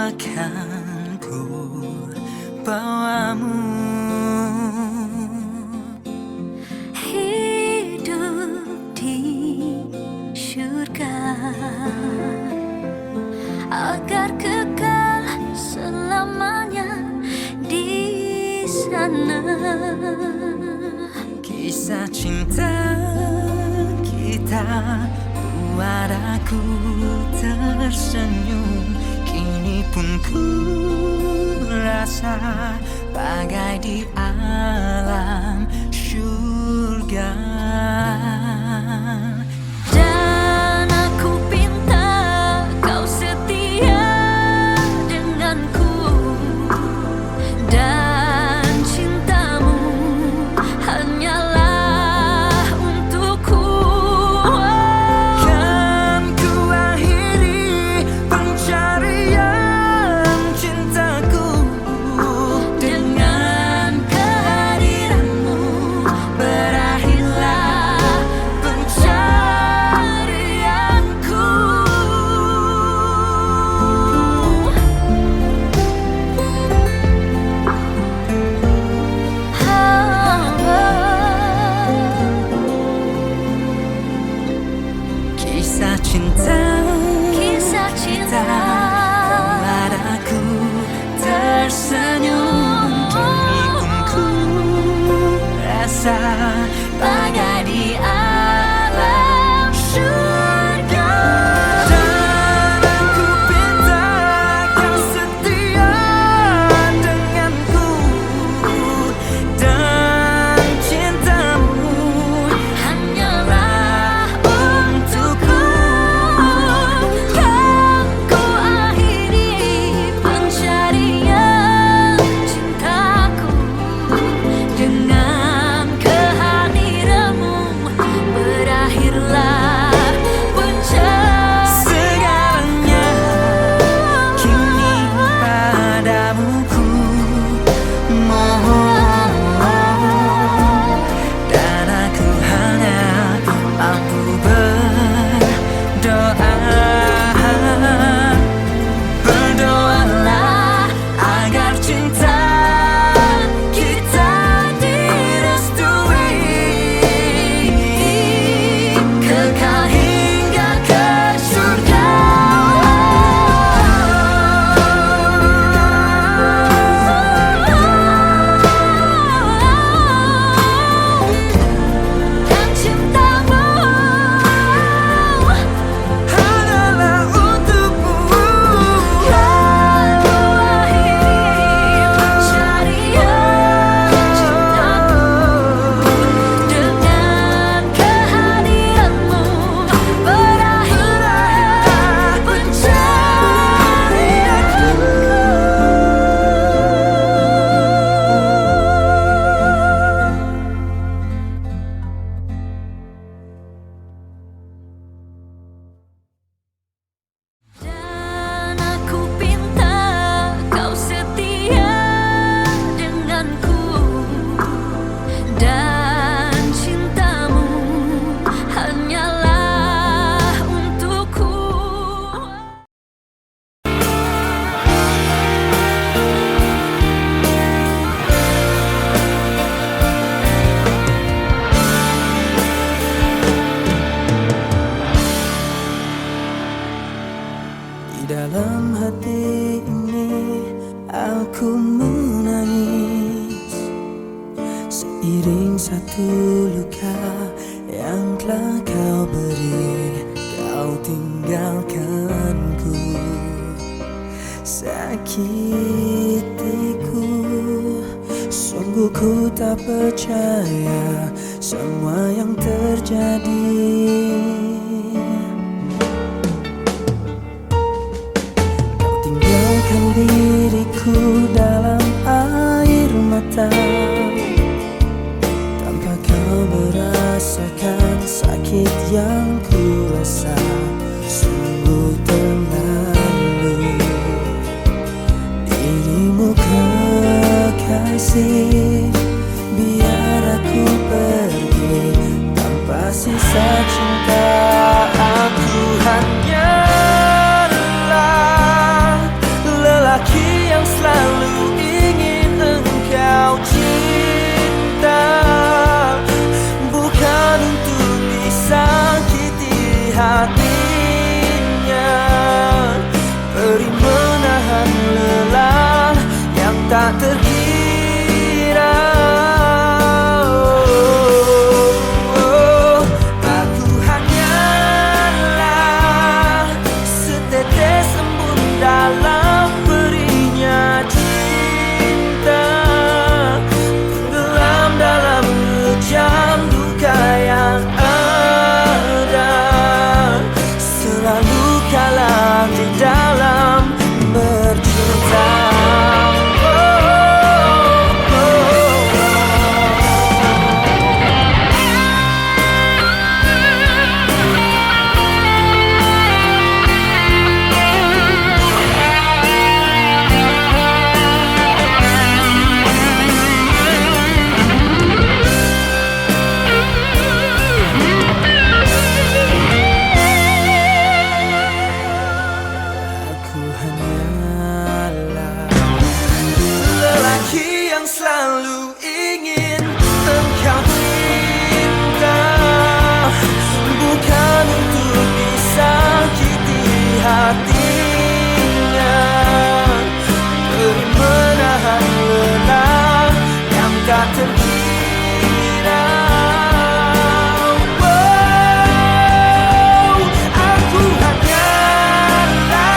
Akan ku bawamu hidup di surga agar kekal selamanya di sana. Kisah cinta kita buat aku tersenyum. Kini pun ku rasa bagai di alam surga. Dan aku pinta kau setia denganku, dan cintamu hanyalah untukku. Kan ku akhiri pencarian cintaku Dengan kehadiranmu berakhirlah pencarianku. Kisah cinta Kisah kita cinta buat aku tersenyum. Kini pun ku rasa bagai di alam surga. Dan aku pinta kau setia denganku, dan cintamu hanyalah untukku. Kan ku akhiri pencarian cintaku dengan kehadiranmu berakhirlah segalanya. Kini padamu ku mohon, dan aku hanya mampu berdoa. Berdoalah agar cinta kita direstui, kekal hingga ke surga. Dan cintamu Hanyalah untukmu. kan ku akhiri pencarian cintaku dengan kehadiranmu berakhirlah pencarianku. Dan aku pinta kau setia denganku, dan cintamu hanyalah untukku. Di dalam hati ini aku menangis seiring satu luka yang telah kau beri. Kau tinggalkanku, sakitiku. Sungguh ku tak percaya semua yang terjadi. yang ku rasa sungguh terlalu. Dirimu kekasih, biar aku pergi tanpa sisa cinta. Aku hanyalah lelaki yang selalu ingin engkau cinta, bukan untuk disakiti hatinya. Beri menahan lelah yang tak terkira. Aku hanyalah setetes embun dalam perinya cinta, tenggelam dalam rejam duka yang ada, selalu kalah di dalam bercinta. Aku hanyalah lelaki yang selalu ingin engkau cinta, bukan untuk disakiti hatinya. Beri menahan lelah yang tak terkira. Aku hanyalah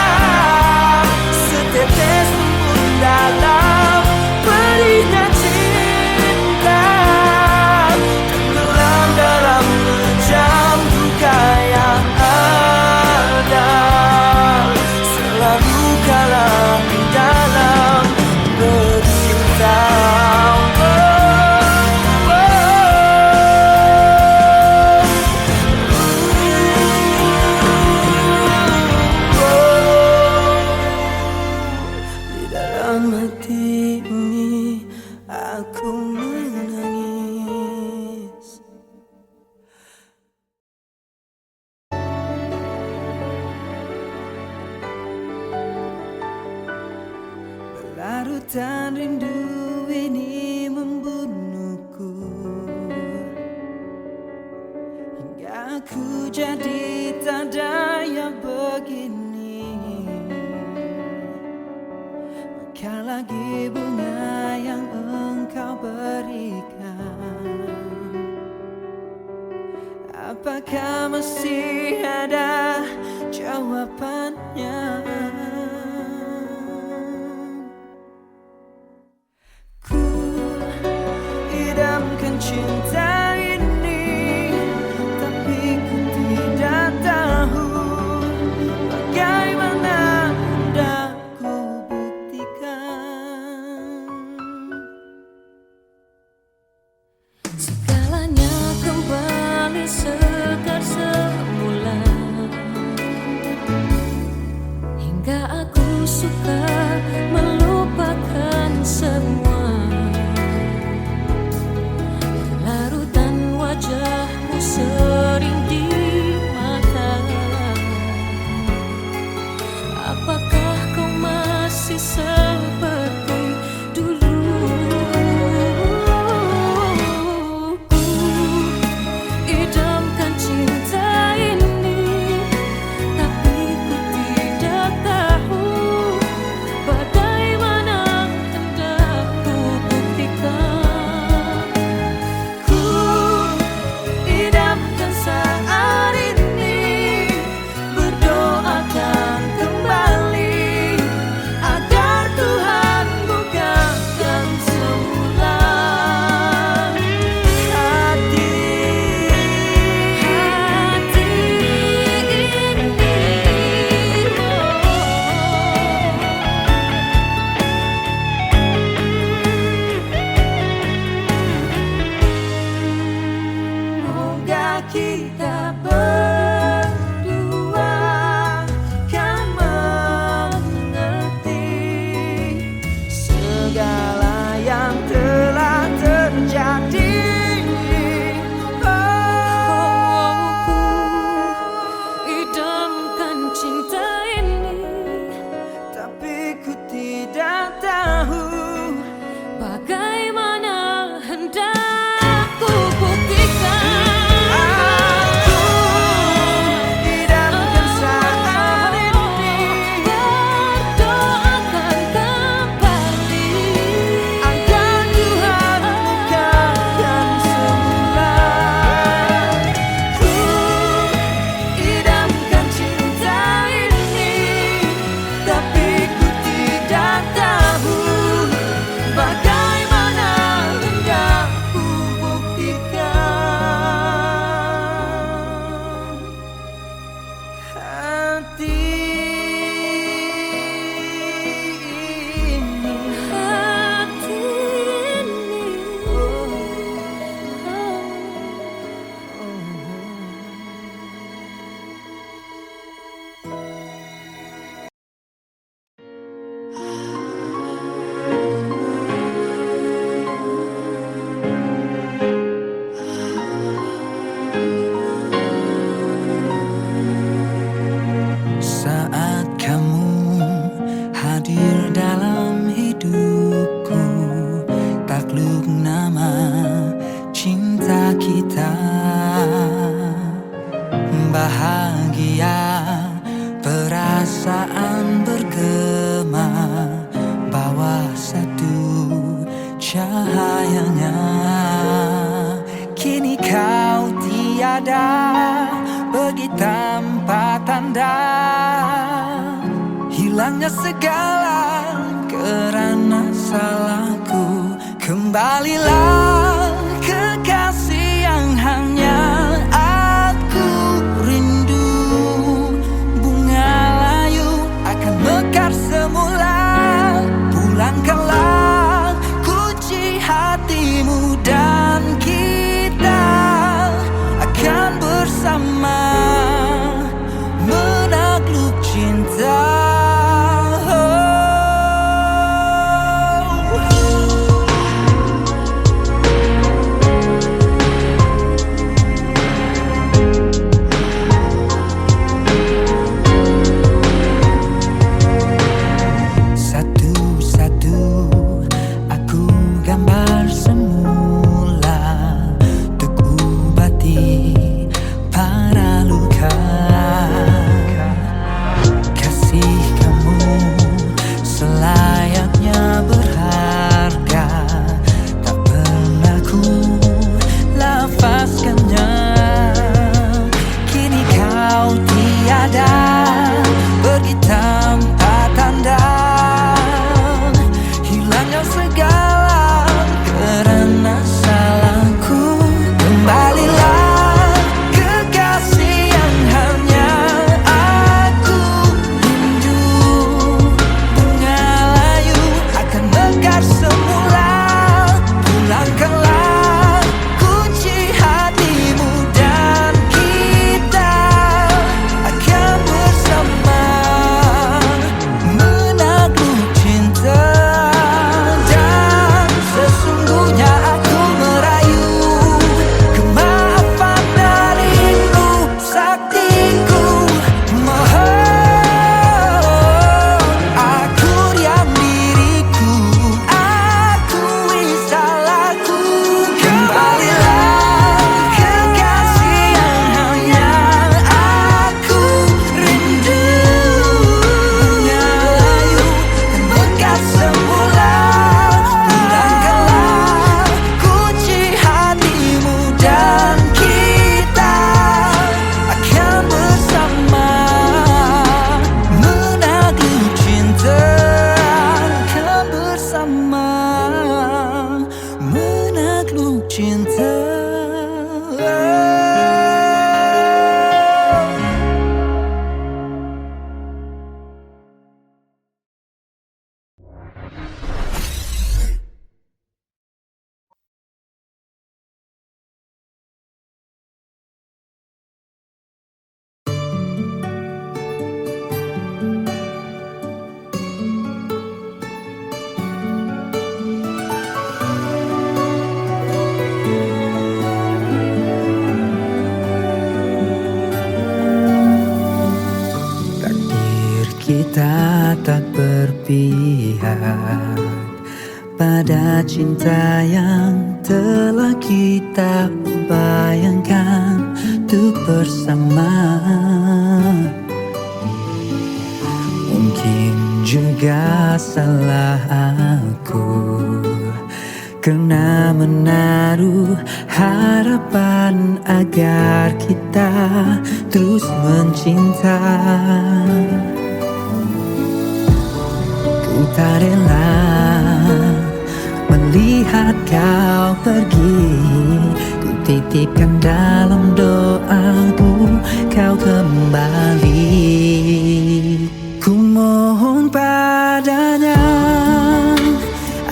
setetes embun dalam perinya cinta, tenggelam dalam rejam duka yang ada, selalu kalah di dalam bercinta. Di dalam hati ini aku menangis. Berlarutan rindu ini membunuhku, hingga aku jadi tak daya begini. Maka lagi bunga yang engkau berikan, apakah masih ada jawabannya? Ku idamkan cinta ini, tapi ku tidak tahu bagaimana hendak ku buktikan. Segalanya kembali segar semula. bahagia, perasaan bergema, bawa satu cahayanya. Kini kau tiada, pergi tanpa tanda, hilangnya segala kerana salahku. Kembalilah kekasih yang hanya aku rindu. Bunga layu akan mekar semula. Pulangkanlah kunci hatimu dan kita akan bersama menakluk cinta. Kita tak berpihak pada cinta yang telah kita bayangkan untuk bersama. Mungkin juga salah aku karena menaruh harapan agar kita terus mencinta. Ku tak rela melihat kau pergi. Ku titipkan dalam doaku kau kembali. Ku mohon padanya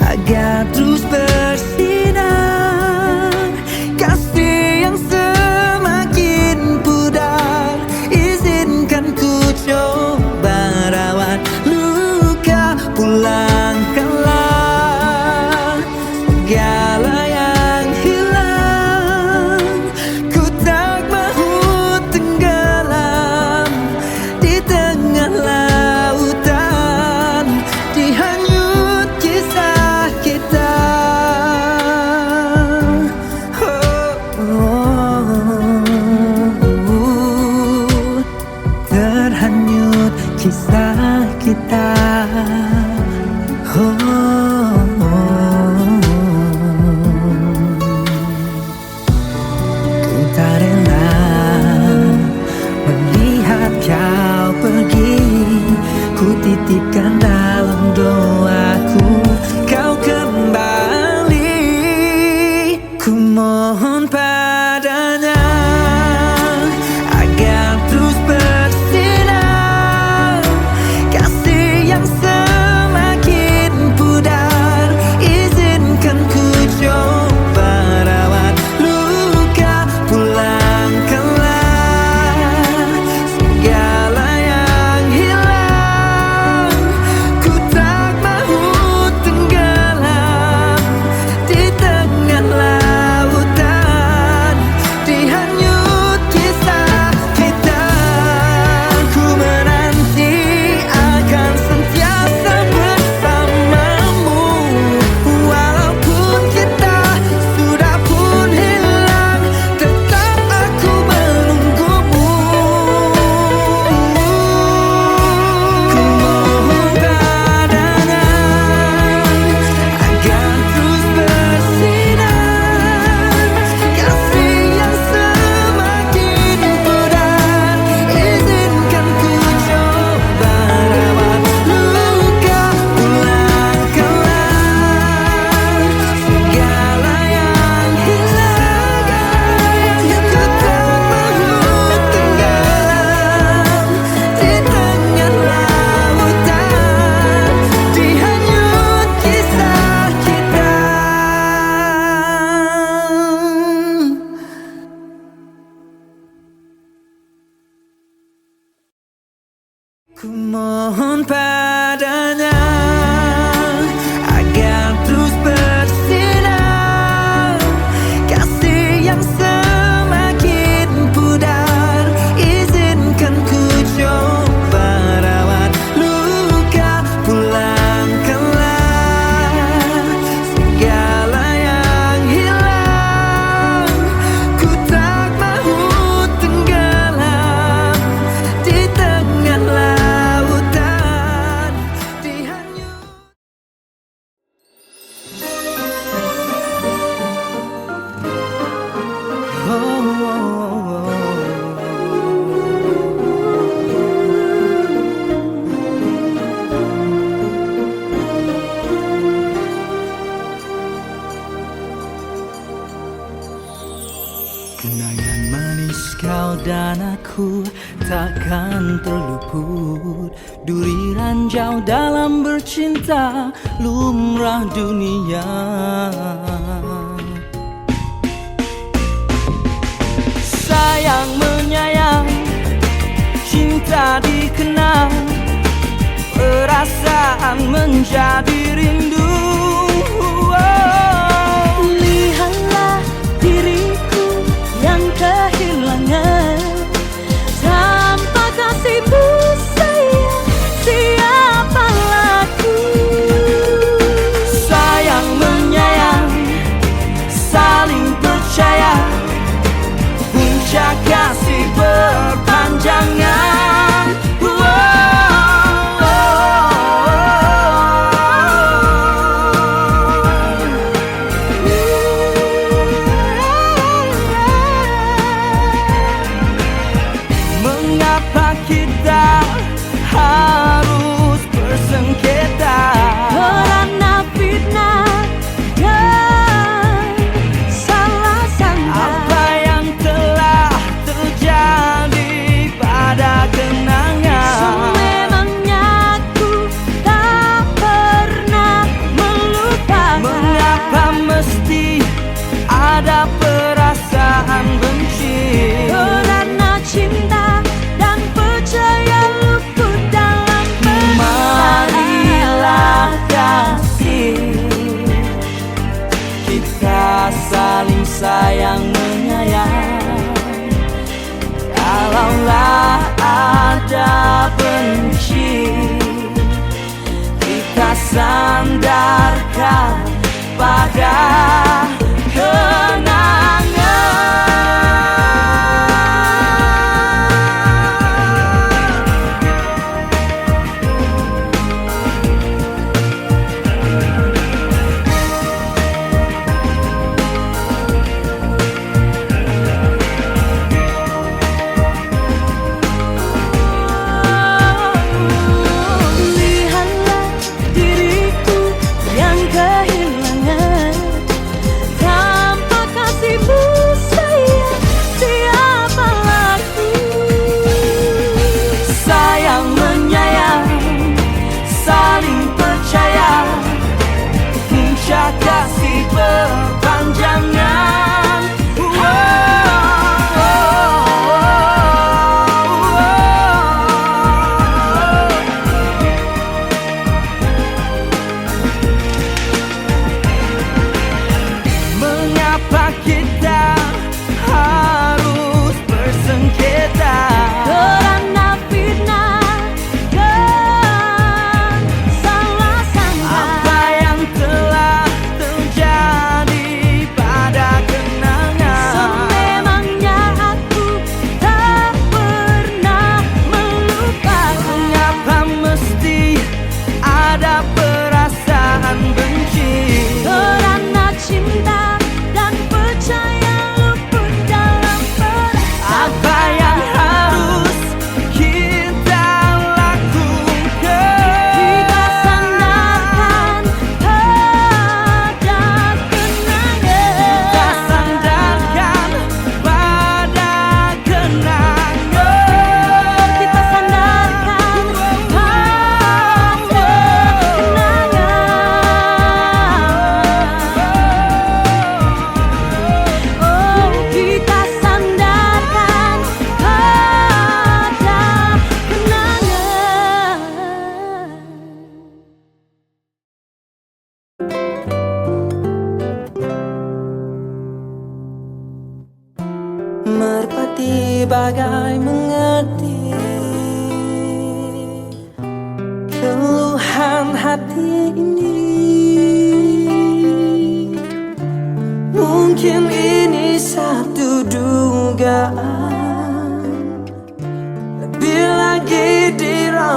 agar terus bersinar kasih yang semakin pudar. Izinkan ku coba rawat luka. Pulangkanlah segala yang hilang. Ku tak mahu tenggelam kita. Ku tak rela melihat kau pergi. Ku titipkan dalam doaku kau kembali. Ku mohon padanya agar terus bersinar kasih yang semakin pudar. Izinkan ku coba rawat luka, pulangkanlah segala yang hilang. Ku tak mahu tenggelam di tengah lautan, dihanyut kisah kita. Ku menanti akan sentiasa bersamamu, walaupun kita sudah pun hilang, tetap aku menunggumu. Ku mohon padanya agar terus bersinar kasih yang semakin pudar. Izinkan ku coba rawat luka, pulangkanlah segala yang hilang. Ku tak mahu tenggelam di tengah lautan, dihanyut kisah kita. Ku mohon padanya agar terus bersinar kasih yang semakin pudar. Izinkan ku coba rawat luka, pulangkanlah segala yang hilang. Ku tak mahu tenggelam di tengah lautan, dihanyut. Kenangan manis kau dan aku takkan terluput. Duri ranjau dalam bercinta lumrah dunia. Sayang menyayang, cinta dikenang, perasaan menjadi rindu. Lihatlah diriku yang kehilangan, tanpa kasihmu sayang, siapalah aku. Sayang menyayang, saling percaya, puncak kasih berpanjangan. Mengapa kita harus bersengketa? Karena fitnah dan salah sangka. Apa yang telah terjadi pada kenangan? Sememangnya aku tak pernah melupakan. Mengapa mesti ada perasaan benci? Karena cinta dan percaya luput dalam penderitaan. Marilah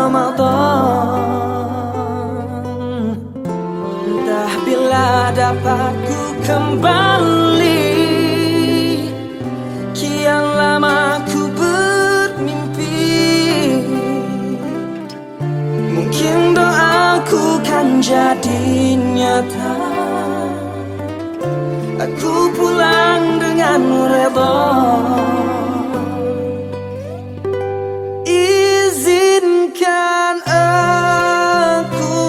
Ramadan. Entah bila dapat ku kembali, kian lama ku bermimpi. Mungkin doaku kan jadi nyata, aku pulang dengan redha. Izinkan aku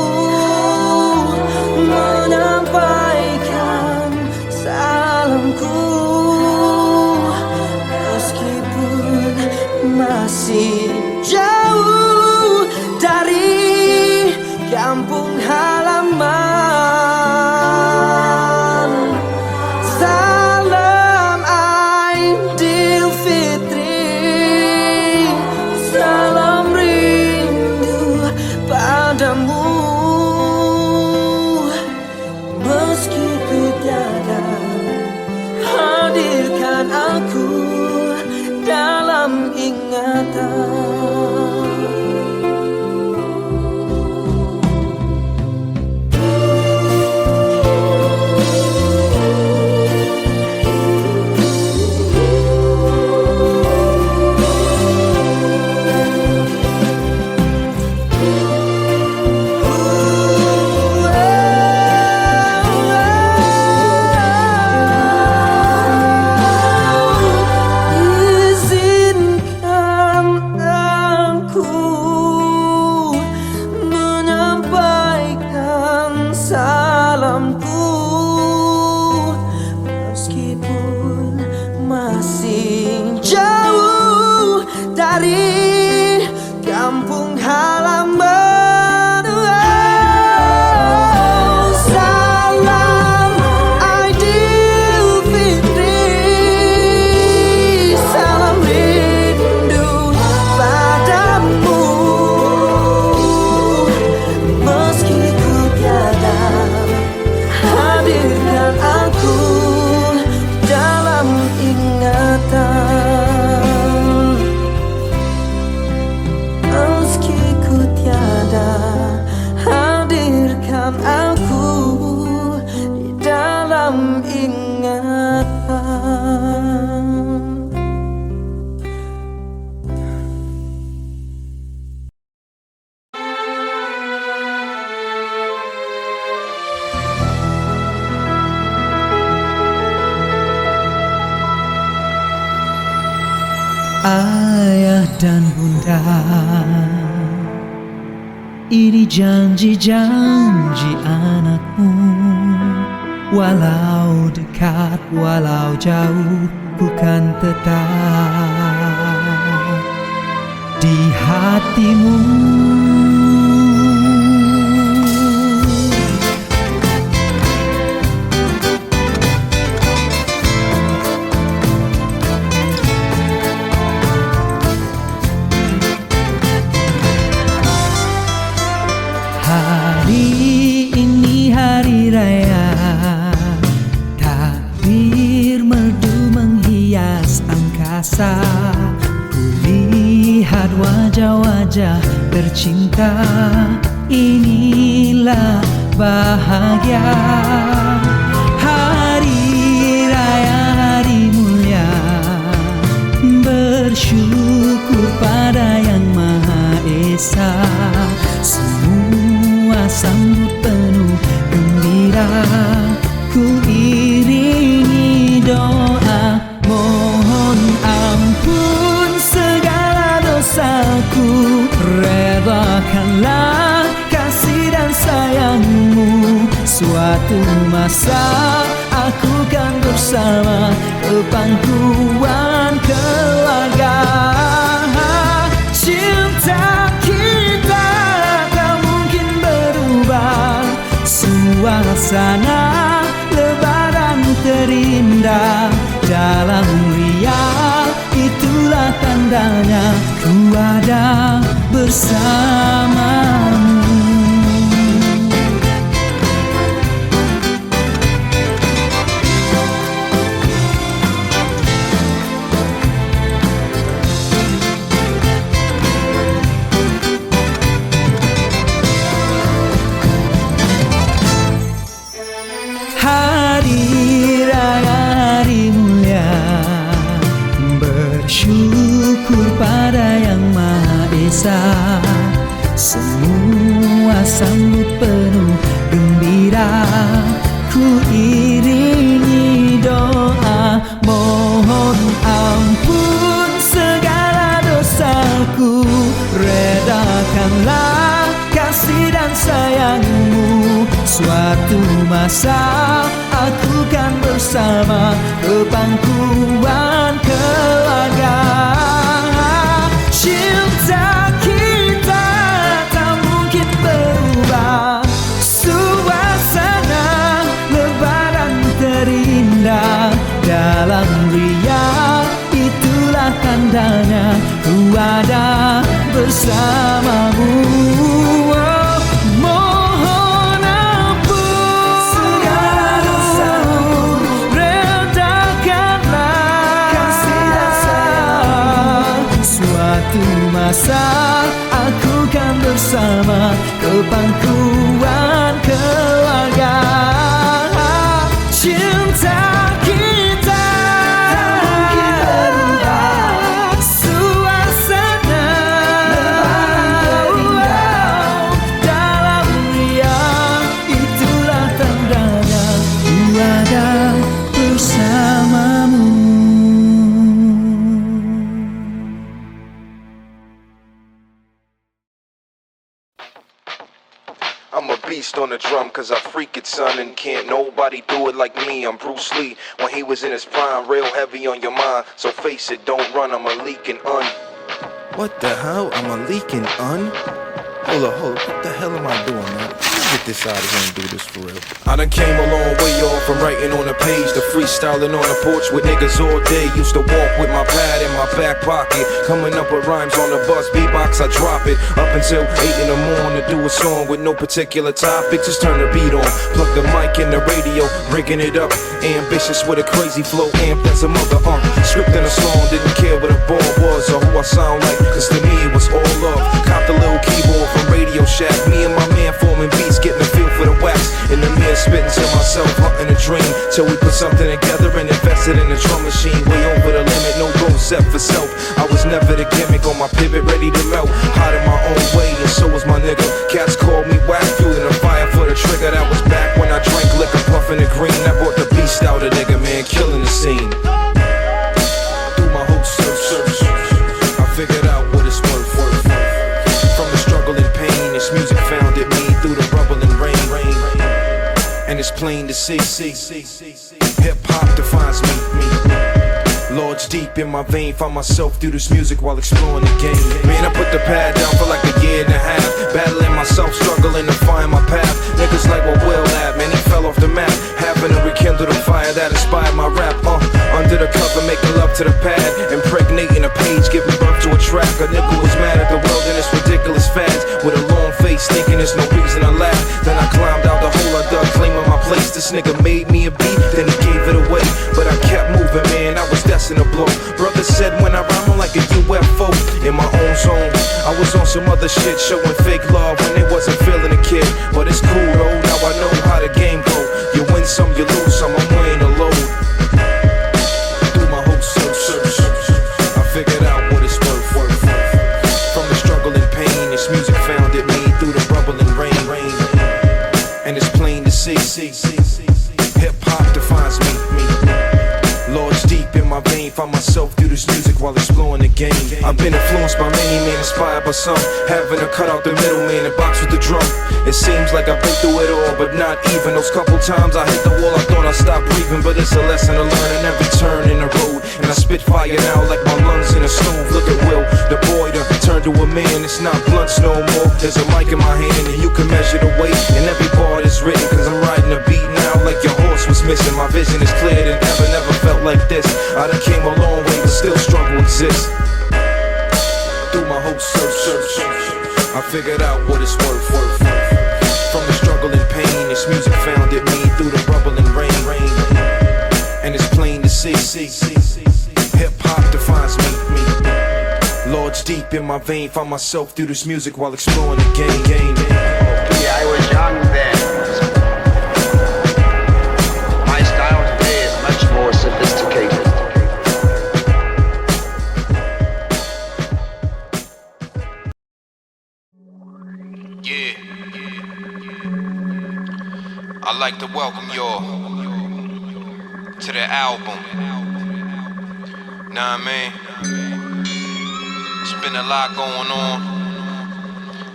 menyampaikan salamku, meskipun masih jauh dari kampung halaman. Salam Aidilfitri, salam rindu padamu. Meski ku tiada, hadirkan aku dalam ingatan. Dari kampung halaman. Salam Aidilfitri, salam rindu padamu. Meski ku tiada, hadirkan aku dalam ingatan. Hadirkan aku di dalam ingatan. Ayah dan bunda, ini janji-janji anakmu. Walau dekat, walau jauh, ku kan tetap di hatimu. Hari ini hari raya, takbir merdu menghias angkasa. Kulihat wajah-wajah tercinta, inilah bahagia. Hari raya, hari mulia, bersyukur pada Yang Maha Esa. Semua sambut penuh gembira, ku iringi doa. Mohon ampun segala dosaku, redakanlah kasih dan sayangmu. Suatu masa aku kan bersama kepangkuan keluarga. Cinta kita tak mungkin berubah, suasana lebaran terindah dalam riak. Itulah tandanya ku ada bersamamu. desa. Semua sambut penuh gembira, ku iringi doa. Mohon ampun segala dosaku, redakanlah kasih dan sayangmu. Suatu masa aku kan bersama ke pangkuan keluarga. Cinta kita tak mungkin berubah, suasana lebaran terindah dalam ria, itulah tandanya ku ada bersamamu. Oh, mohon ampun segala dosaku, redakanlah kasih dan sayang. Suatu masa aku kan bersama ke pangkuan keluarga. Cinta kita tak mungkin berubah, suasana dalam ria, itulah tandanya ku ada bersamamu. I'm a beast on the drum cause I freak it, son, and can't nobody do it like me. I'm Bruce Lee when he was in his prime, real heavy on your mind. So face it, don't run, I'm a leaking What the hell? I'm a leaking Hold up, what the hell am I doing, man? Let's get this out of here and do this for real. I done came a long way off from writing on a page to freestyling on a porch with niggas all day. Used to walk with my pad in my back pocket, coming up with rhymes on the bus, beatbox, I drop it up until 8 in the morning. Do a song with no particular topic, just turn the beat on, plug the mic in the radio, rigging it up. Ambitious with a crazy flow, amped as a mother, scripting a song, didn't care what a ball was or who I sound like, cause to me it was all love. Copped a little keyboard from Radio Shack, me and my man forming beats, getting a feel for the wax. In the mirror spitting to myself, hunting a dream, till we put something together and invested in the drum machine. Way over the limit, no goal set for self. I was never the gimmick, on my pivot, ready to melt. Hot in my own way, and so was my nigga. Cats called me whack, fueling a fire for the trigger. That was back when I drank liquor, puffing the green. That brought the beast out of nigga, man, killing the scene. Through my whole search, I figured out what it's worth. From the struggle and pain, this music founded me through the rubble and rain. And it's plain to see, hip-hop defines me. Lords deep in my vein, find myself through this music while exploring the game. Man, I put the pad down for like a year and a half, battling myself, struggling to find my path. Niggas like what Will at, man, he fell off the map. Having to rekindle the fire that inspired my rap. Under the cover, making love to the pad, impregnating a page, giving birth to a track. A nigga was mad at the world and its ridiculous fads, with a long face, thinking there's no reason to laugh. Then I climbed out the hole I dug, claiming my place. This nigga made me a beat, then he gave it away. But I kept moving, man, I was destined to blow. Brother said when I rhyme, I'm like a UFO in my own zone. I was on some other shit, showing fake love when they wasn't feeling a kid. But it's cool though, now I know how the game go. You win some, you lose some, I'm weighing the load. Through my whole search, I figured out what it's worth. From the struggle and pain, this music founded me through the rubble and rain. And it's plain to see, hip-hop defines me. Lords deep in my vein, find myself through this music while exploring the game. I've been influenced by many, man, inspired by some. Having to cut out the middleman and box with the drum. It seems like I've been through it all, but not even. Those couple times I hit the wall, I thought I stopped breathing. But it's a lesson to learn in every turn in the road. And I spit fire now like my lungs in a stove. Look at Will, the boy done turned to a man. It's not blunts no more, there's a mic in my hand, and you can measure the weight. And every bar is written, cause I'm riding a beat now like your horse was missing. My vision is clearer than ever, never felt like this. I done came a long way, but still struggle exists. Through my whole search, I figured out what it's worth. From the struggle and pain, this music founded me through the rubble and rain. And it's plain to see, hip-hop defines me. Lords deep in my vein, find myself through this music while exploring the game. Yeah, I was young then. My style today is much more sophisticated. Yeah. I'd like to welcome y'all to the album. Nah, man. It's been a lot going on.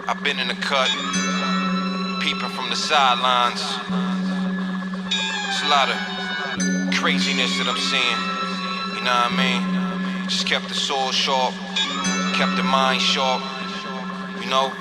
I've been in the cut, peeping from the sidelines. It's a lot of craziness that I'm seeing. You know what I mean? Just kept the soul sharp, kept the mind sharp. You know?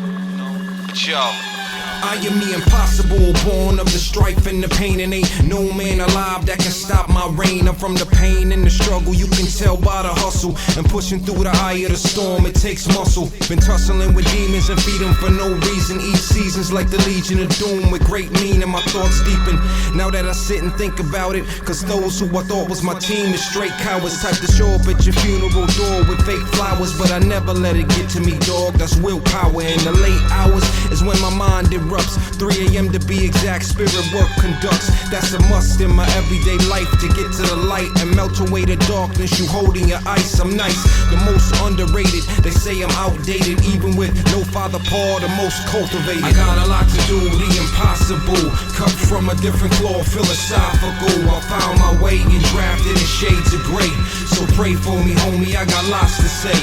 But yo, I am the impossible, born of the strife and the pain, and ain't no man alive that can stop my reign. I'm from the pain and the struggle, you can tell by the hustle. And pushing through the eye of the storm, it takes muscle. Been tussling with demons and feeding for no reason. Each season's like the Legion of Doom, with great meaning, my thoughts deepen. Now that I sit and think about it, cause those who I thought was my team is straight cowards. Type to show up at your funeral door with fake flowers, but I never let it get to me, dog. That's willpower. In the late hours is when my mind erupts. 3 a.m. to be exact, spirit work conducts. That's a must in my everyday life, to get to the light and melt away the darkness you hold in your ice. I'm nice, the most underrated. They say I'm outdated, even with no Father Paul, the most cultivated. I got a lot to do, the impossible. Cut from a different cloth, philosophical. I found my way and drafted in shades of gray. So pray for me, homie, I got lots to say.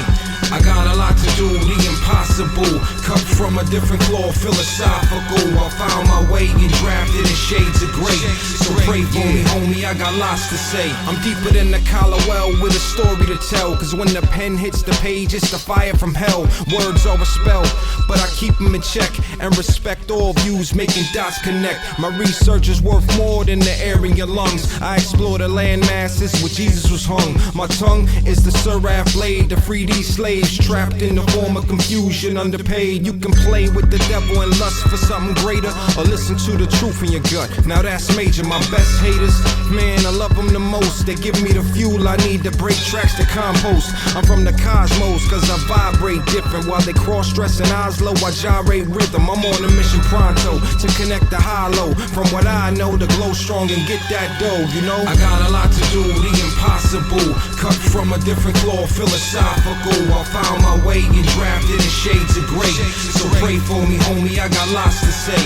I got a lot to do, the impossible. Cut from a different cloth, philosophical. I found my way and drafted in shades of gray. So pray for me, homie, I got lots to say. I'm deeper than the Callowell with a story to tell. Cause when the pen hits the page, it's the fire from hell. Words are a spell, but I keep them in check and respect all views, making dots connect. My research is worth more than the air in your lungs. I explore the land masses where Jesus was hung. My tongue is the seraph blade to free these slaves trapped in the form of confusion, underpaid. You can play with the devil and lust for something greater, or listen to the truth in your gut. Now that's major. My best haters, man, I love them the most. They give me the fuel I need to break tracks to compost. I'm from the cosmos, cause I vibrate different. While they cross-dress in Oslo, I gyrate rhythm. I'm on a mission pronto to connect the hollow. From what I know, to glow strong and get that dough, you know? I got a lot to do, the impossible. Cut from a different cloth, philosophical. I found my way and drafted in shades of gray. So pray for me, homie, I got lots to say.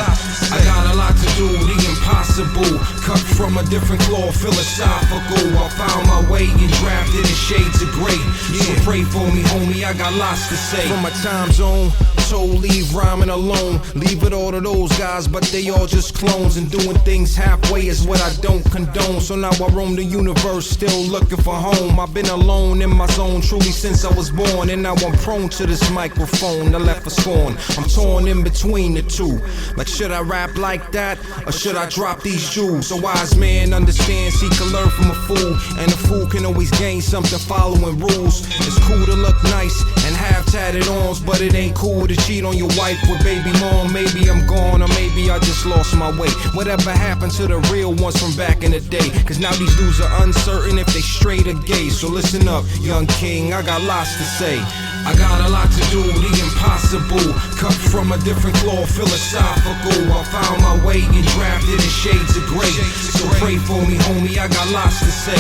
I got a lot to do, the impossible. Cut from a different cloth, philosophical. I found my way and drafted in shades of gray. So pray for me, homie, I got lots to say. From my time zone, told leave rhyming alone. Leave it all to those guys, but they all just clones. And doing things halfway is what I don't condone. So now I roam the universe, still looking for home. I've been alone in my zone truly since I was born, and now I'm prone to this microphone, the left for scorn. I'm torn in between the two. Like, should I rap like that, or should I drop these jewels? A wise man understands he can learn from a fool, and a fool can always gain something following rules. It's cool to look nice and have tatted arms, but it ain't cool to cheat on your wife with baby mom. Maybe I'm gone, or maybe I just lost my way. Whatever happened to the real ones from back in the day? Cause now these dudes are uncertain if they straight or gay. So listen up, young king, I got lots to say. I got a lot to do, the impossible. Cut from a different cloth, philosophical. I found my way and drafted in shades of gray. So pray for me, homie, I got lots to say.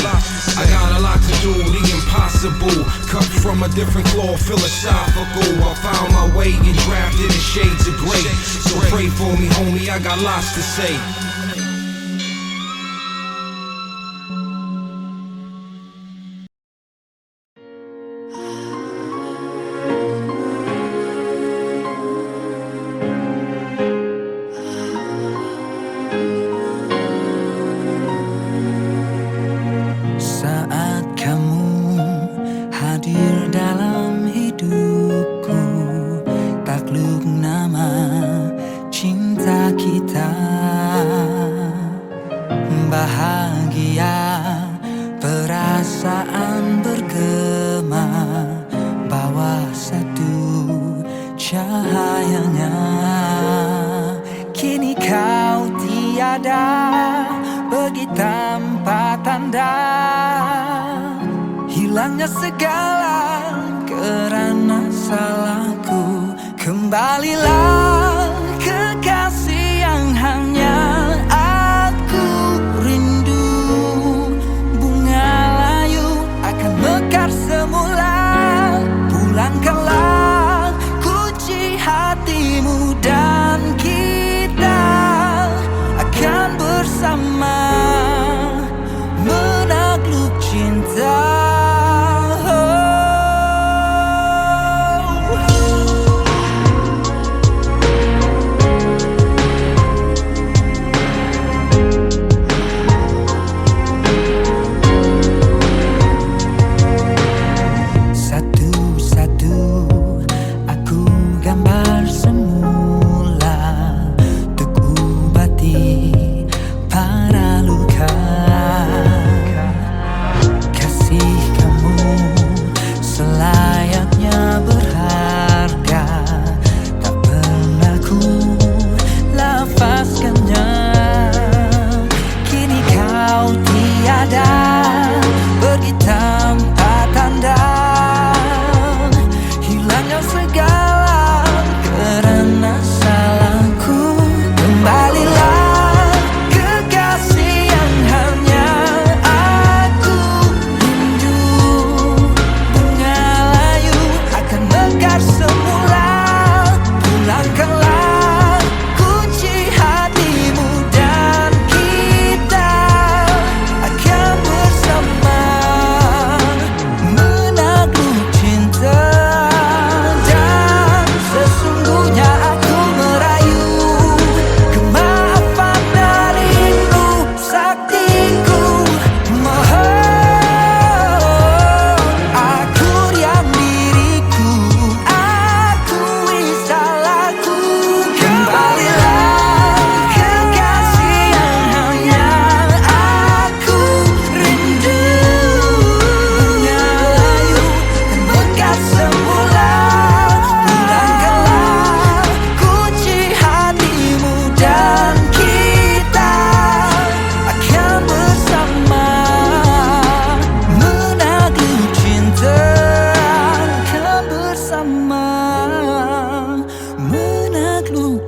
I got a lot to do, the impossible. Cut from a different cloth, philosophical. I found my way and drafted in shades of gray. So pray for me, homie, I got lots to say. Saat kamu hadir dalam hidupku, takluk nama cinta kita. Bahagia, perasaan bergema, bawa satu cahayanya. Kini kau tiada, pergi tanpa tanda. Hilangnya segala kerana salahku. Kembalilah kekasih yang hanya aku rindu. Bunga layu akan mekar semula. Pulangkanlah kunci hatimu dan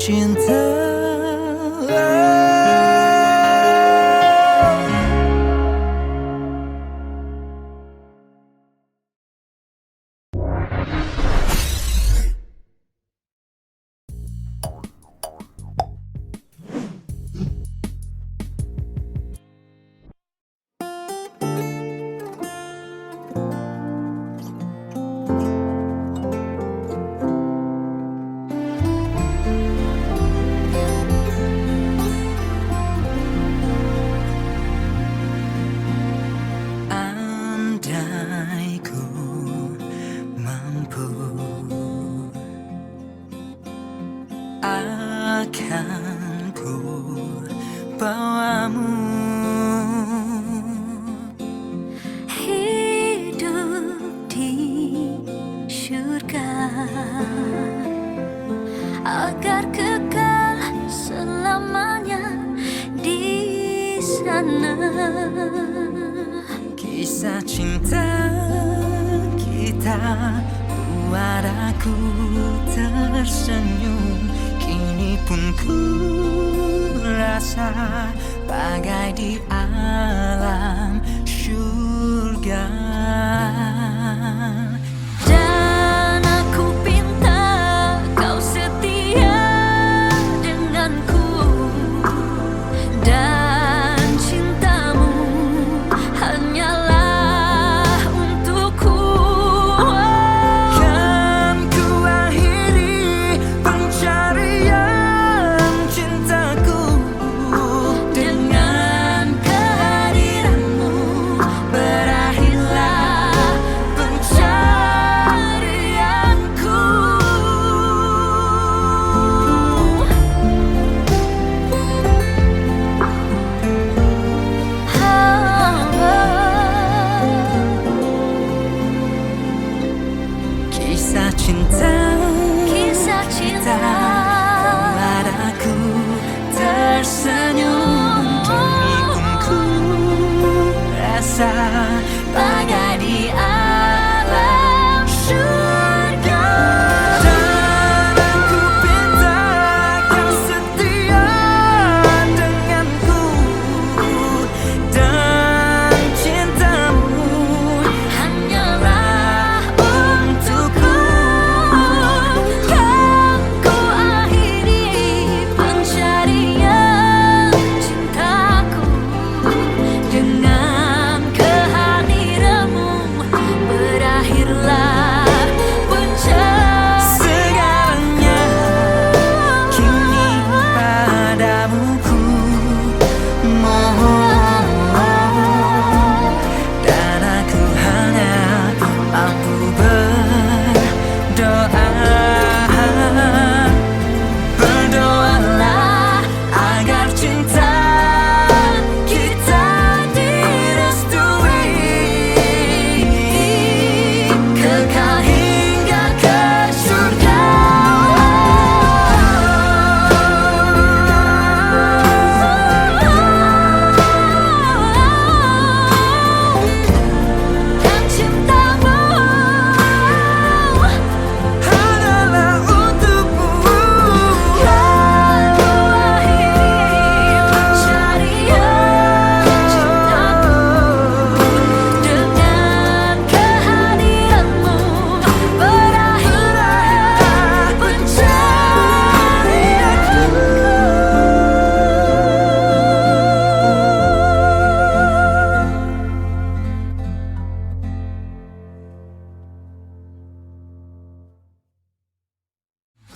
cinta. Andai ku mampu, akan ku bawamu Hidup di surga agar kekal selamanya di sana. Kisah cinta kita buat aku tersenyum. Kini pun ku rasa bagai di alam surga. Dan aku pinta kau setia denganku, dan cintamu hanyalah untukku. Kan ku akhiri pencarian cintaku Dengan kehadiranmu berakhirlah pencarianku. Kisah cinta Kisah kita cinta buat aku tersenyum. Kini pun ku rasa bagai di alam surga. Dan aku pinta kau setia denganku, dan cintamu hanyalah untukku. Kan ku akhiri pencarian cintaku dengan kehadiranmu berakhirlah segalanya. Kini padamu ku mohon, dan aku hanya mampu berdoa. Berdoalah agar cinta kita direstui, kekal hingga ke surga. Dan cintamu Hanyalah untukmu. kan ku akhiri pencarian cintaku dengan kehadiranmu berakhirlah pencarianku.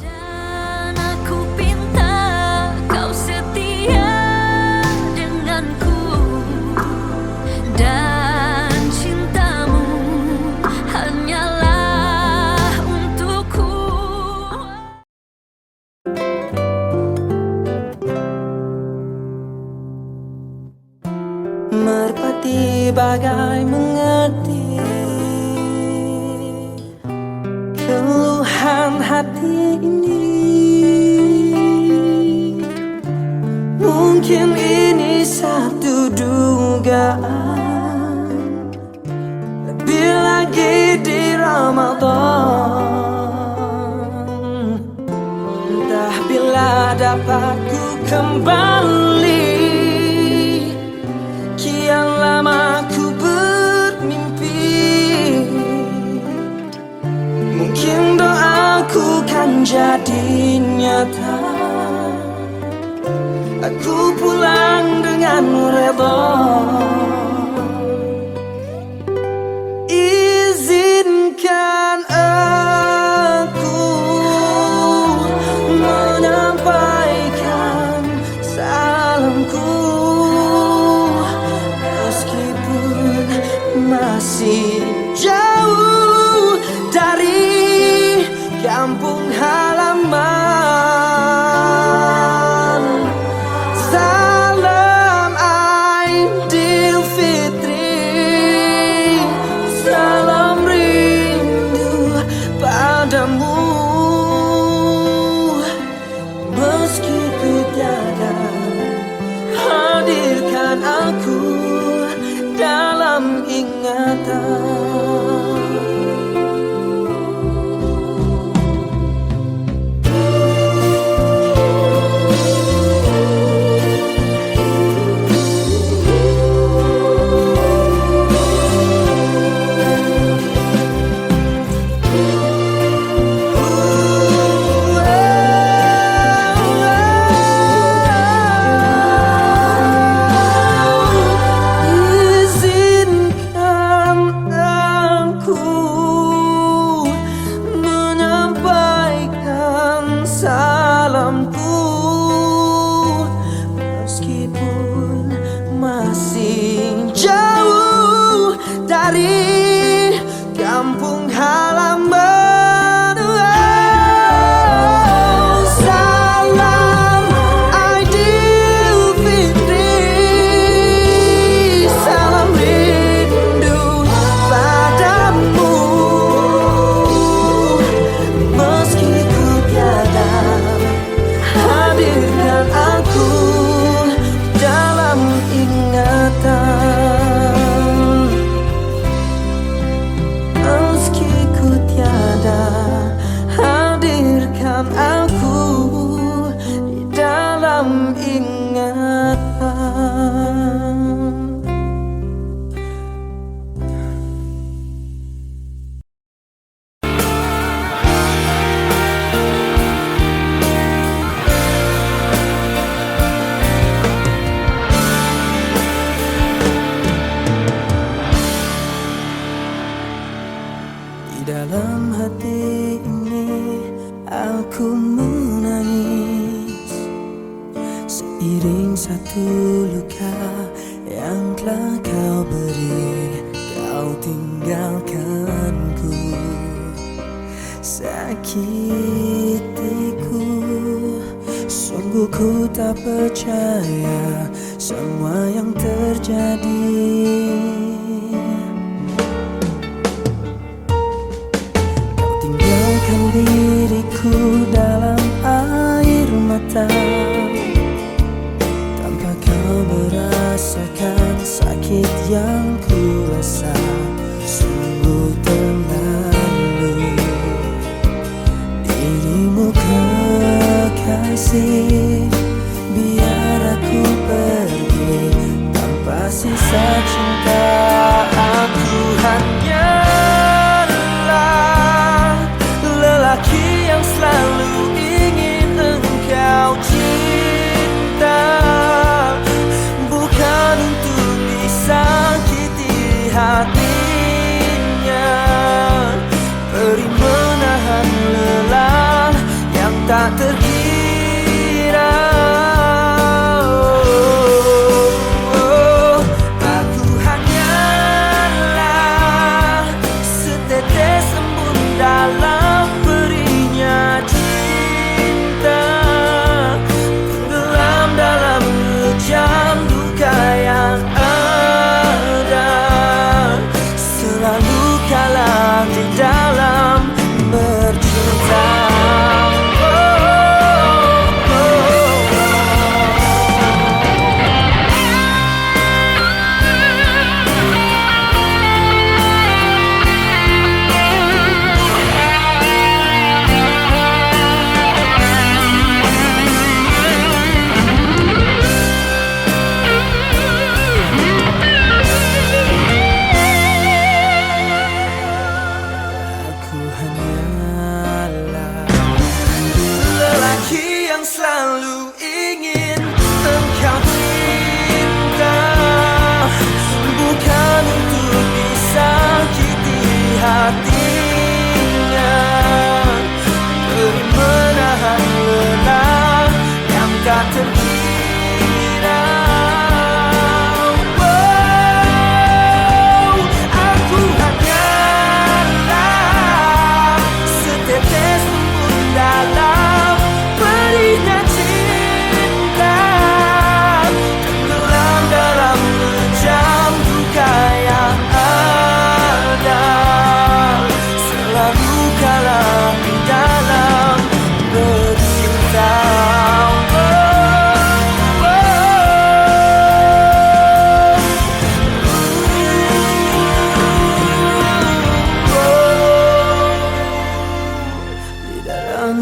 Dan aku pinta kau setia denganku, dan cintamu hanyalah untukku. Merpati bagai mengerti keluhan hati ini. Mungkin ini satu dugaan, lebih lagi di Ramadan. Entah bila tak dapat ku kembali. Kian lama ku bermimpi, mungkin doaku kan jadi nyata. Aku pulang dengan rela. Izinkan aku menyampaikan salamku, meskipun masih jauh dari kampung halaman. Salam Aidilfitri, salam rindu padamu. Meski ku tiada, hadirkan aku dalam ingatan. Salamku, meskipun masih jauh dari kampung halaman. Oh, salam Aidilfitri, salam rindu padamu. Meski ku tiada, hadirkan aku dalam ingatan. Meski ku tiada, hadirkan aku di dalam ingatan. Di dalam hati ini aku menangis, seiring satu luka yang telah kau beri. Kau tinggalkanku, sakitiku. Sungguh ku tak percaya semua yang terjadi. Diriku dalam air mata, tanpa kau merasakan sakit yang ku rasa. Sungguh terlalu, dirimu kekasih. Biar aku pergi tanpa sisa cinta. Aku hanyalah lelaki yang selalu ingin engkau cinta, bukan untuk disakiti hatinya. Beri menahan lelah yang tak terkira. Aku hanyalah setetes embun dalam perinya cinta, tenggelam dalam hujan duka yang ada. Selalu kalah di dalam bercinta. Oh.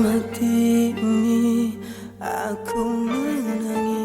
dalam hati ini aku menangis.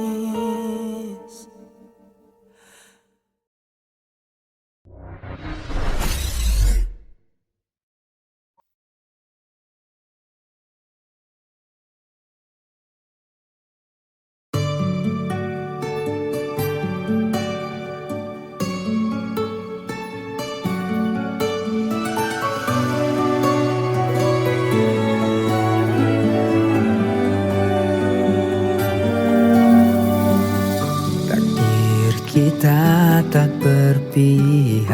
Kita tak berpihak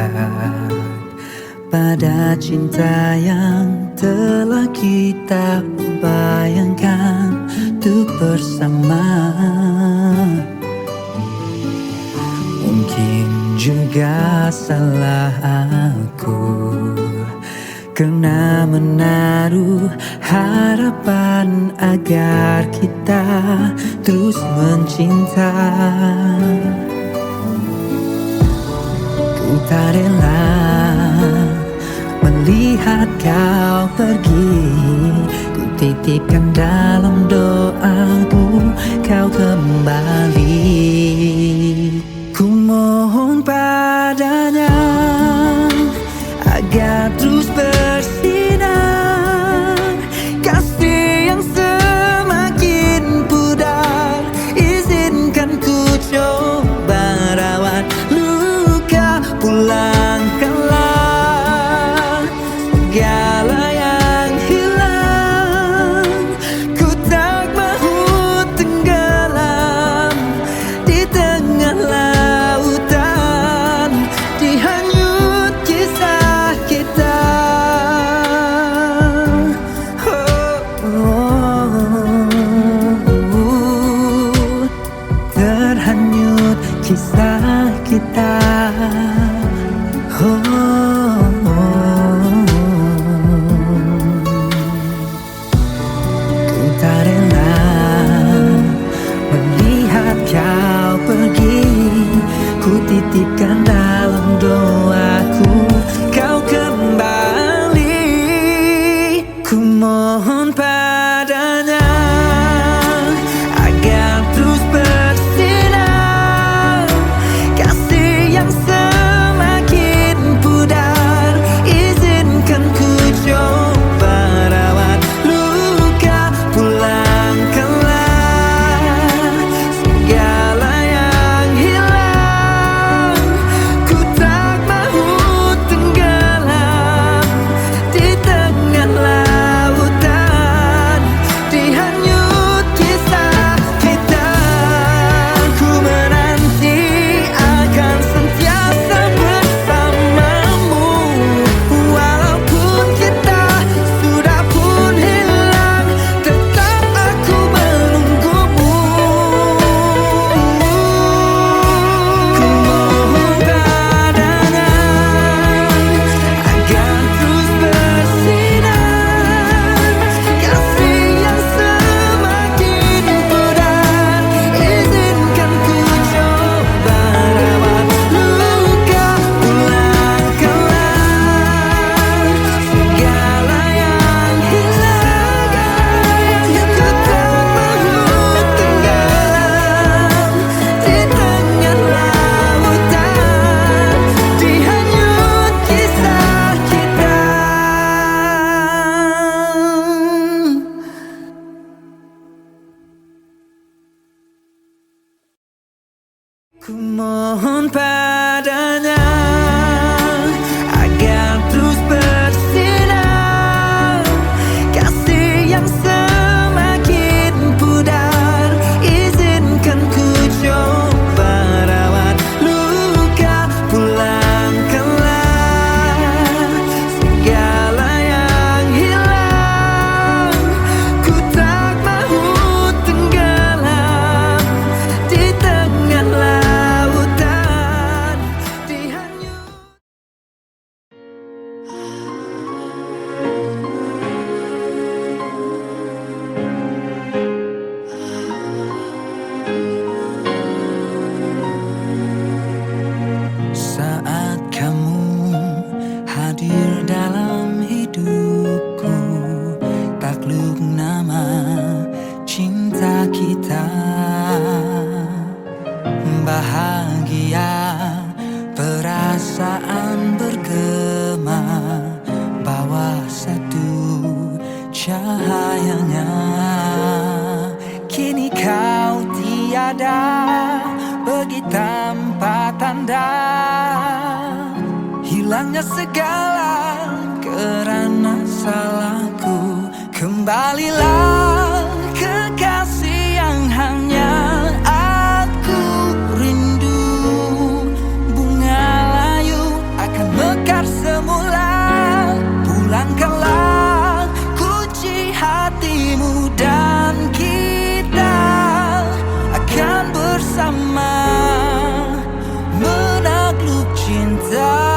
pada cinta yang telah kita bayangkan untuk bersama. Mungkin juga salah aku karena menaruh harapan agar kita terus mencinta. Ku tak rela melihat kau pergi. Ku titipkan dalam doaku kau kembali. Ku mohon padanya agar terus bersinar kasih yang semakin pudar. Izinkan ku coba rawat pulangkanlah segala yang hilang. Ku tak mahu tenggelam bahagia, perasaan bergema, bawa satu cahayanya. Kini kau tiada, pergi tanpa tanda, hilangnya segala kerana salahku. Kembalilah kekasih yang hanya aku rindu. Bunga layu akan mekar semula. Pulangkanlah kunci hatimu dan kita akan bersama menakluk cinta.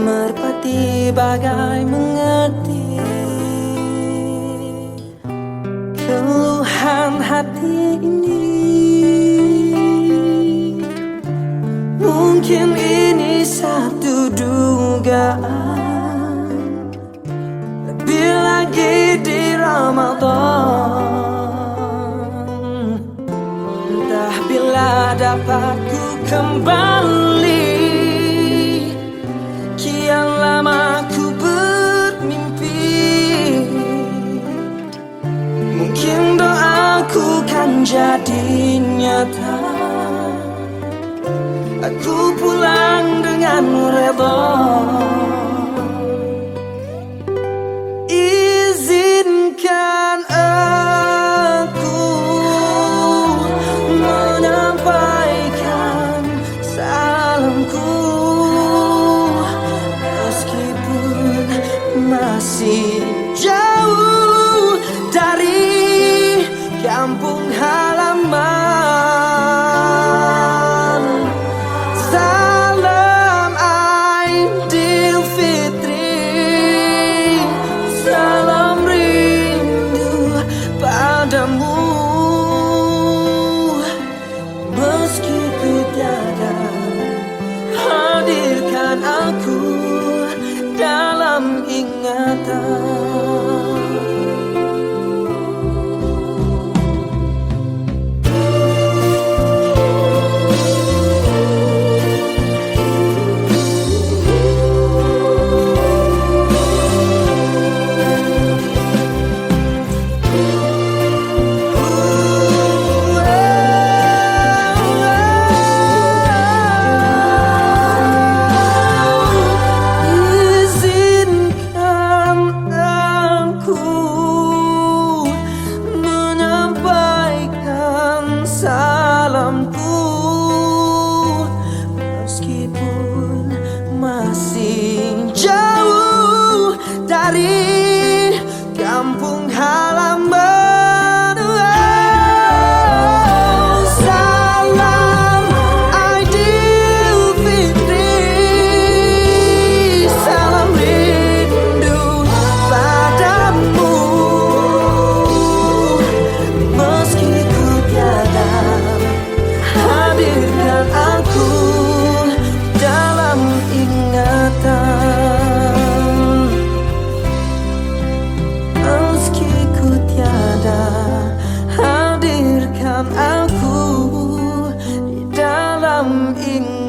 Merpati bagai mengerti keluhan hati ini. Mungkin ini satu dugaan, lebih lagi di Ramadan. Entah bila dapat ku kembali, kian lama ku bermimpi. Mungkin doaku kan jadi nyata, aku pulang dengan redha. Izinkan aku menyampaikan salamku, meskipun masih jauh dari kampung halaman. Salam Aidilfitri, salam rindu padamu. Meski ku tiada, hadirkan aku dalam ingatan. ingatan